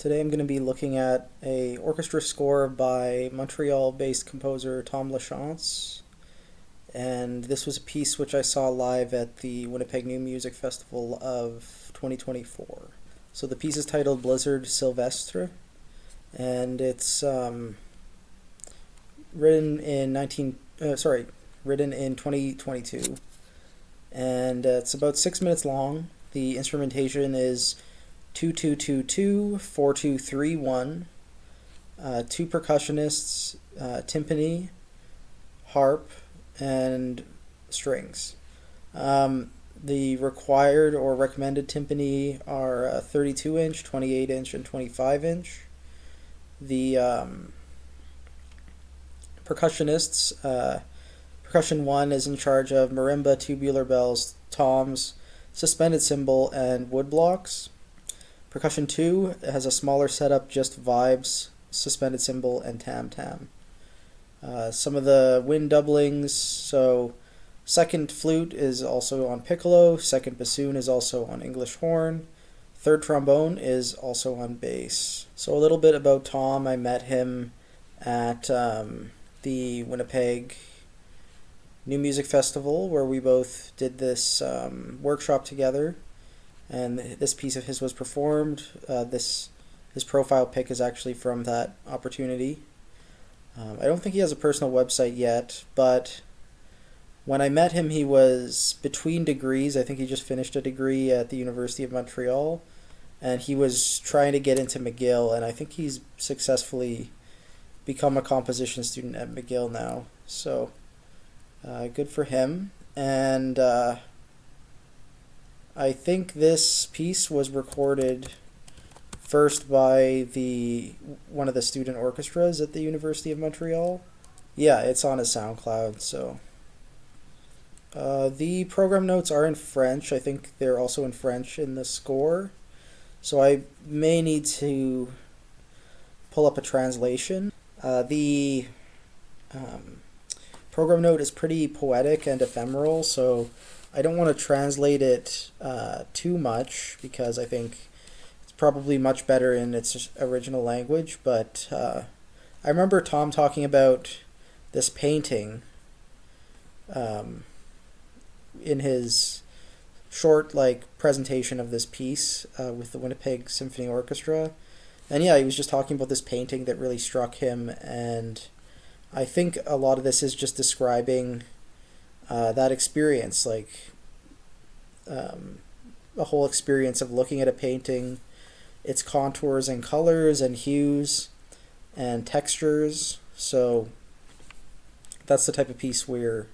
Today I'm going to be looking at a orchestra score by Montreal-based composer Tom Lachance, and this was a piece which I saw live at the Winnipeg New Music Festival of 2024. So the piece is titled Blizzard-Sylvestre, and it's written in 2022, and it's about 6 minutes long. The instrumentation is 2-2-2-2, 4-2-3-1, two percussionists, timpani, harp, and strings. The required or recommended timpani are 32-inch, 28-inch, and 25-inch. The percussionists, percussion 1 is in charge of marimba, tubular bells, toms, suspended cymbal, and wood blocks. Percussion 2 has a smaller setup, just vibes, suspended cymbal, and tam-tam. Some of the wind doublings, so second flute is also on piccolo, second bassoon is also on English horn, third trombone is also on bass. So a little bit about Tom. I met him at the Winnipeg New Music Festival, where we both did this workshop together. And this piece of his was performed. His profile pic is actually from that opportunity. I don't think he has a personal website yet, but when I met him, he was between degrees. I think he just finished a degree at the University of Montreal, and he was trying to get into McGill, and I think he's successfully become a composition student at McGill now. So good for him. And I think this piece was recorded first by one of the student orchestras at the University of Montreal. Yeah, it's on his SoundCloud. So the program notes are in French. I think they're also in French in the score. So I may need to pull up a translation. The program note is pretty poetic and ephemeral, so I don't want to translate it too much because I think it's probably much better in its original language. But I remember Tom talking about this painting in his short presentation of this piece with the Winnipeg Symphony Orchestra. And yeah, he was just talking about this painting that really struck him, and I think a lot of this is just describing that experience, a whole experience of looking at a painting, its contours and colors and hues and textures. So that's the type of piece we're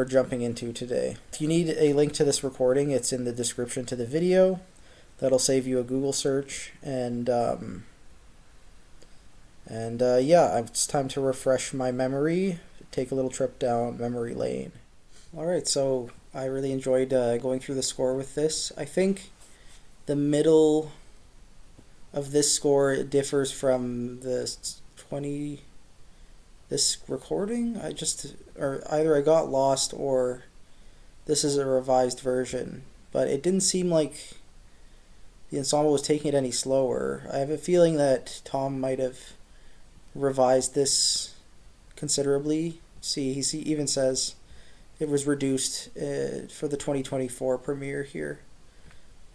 jumping into today. If you need a link to this recording, it's in the description to the video. That'll save you a Google search, and yeah, it's time to refresh my memory, take a little trip down memory lane. Alright, so I really enjoyed going through the score with this. I think the middle of this score differs from this recording. Either I got lost or this is a revised version, but it didn't seem like the ensemble was taking it any slower. I have a feeling that Tom might have revised this considerably. See, he even says it was reduced for the 2024 premiere here.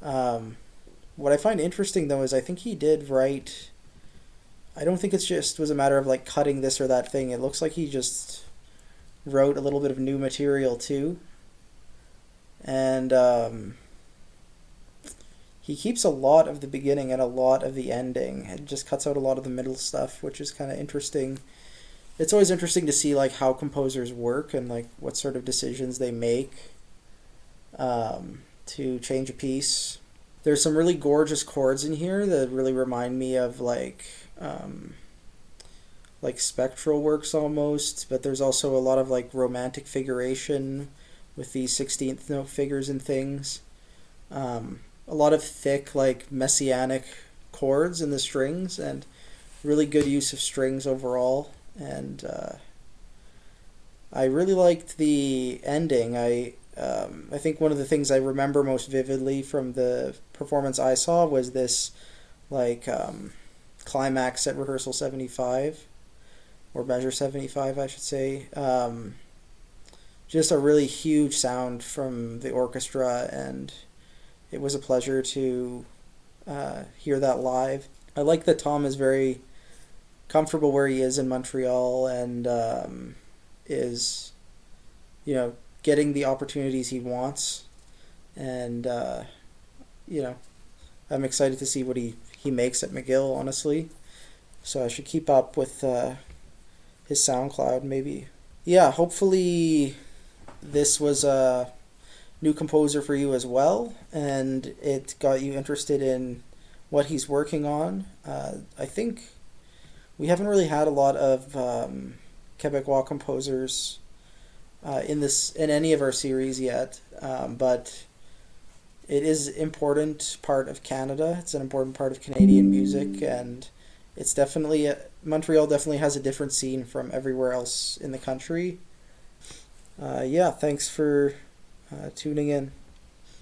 What I find interesting, though, is I think he did write... I don't think it just was a matter of cutting this or that thing. It looks like he just wrote a little bit of new material, too. And he keeps a lot of the beginning and a lot of the ending. It just cuts out a lot of the middle stuff, which is kind of interesting. It's always interesting to see how composers work and what sort of decisions they make to change a piece. There's some really gorgeous chords in here that really remind me of spectral works almost, but there's also a lot of romantic figuration with these 16th note figures and things. A lot of thick, messianic chords in the strings, and really good use of strings overall. And I really liked the ending. I think one of the things I remember most vividly from the performance I saw was this like climax at rehearsal 75, or measure 75, I should say. Just a really huge sound from the orchestra, and it was a pleasure to hear that live. I like that Tom is very comfortable where he is in Montreal, and is, getting the opportunities he wants. And, I'm excited to see what he makes at McGill, honestly. So I should keep up with his SoundCloud, maybe. Yeah, hopefully this was a new composer for you as well, and it got you interested in what he's working on. I think we haven't really had a lot of Quebecois composers in any of our series yet, but it is an important part of Canada. It's an important part of Canadian music, and it's definitely Montreal definitely has a different scene from everywhere else in the country. Yeah, thanks for tuning in.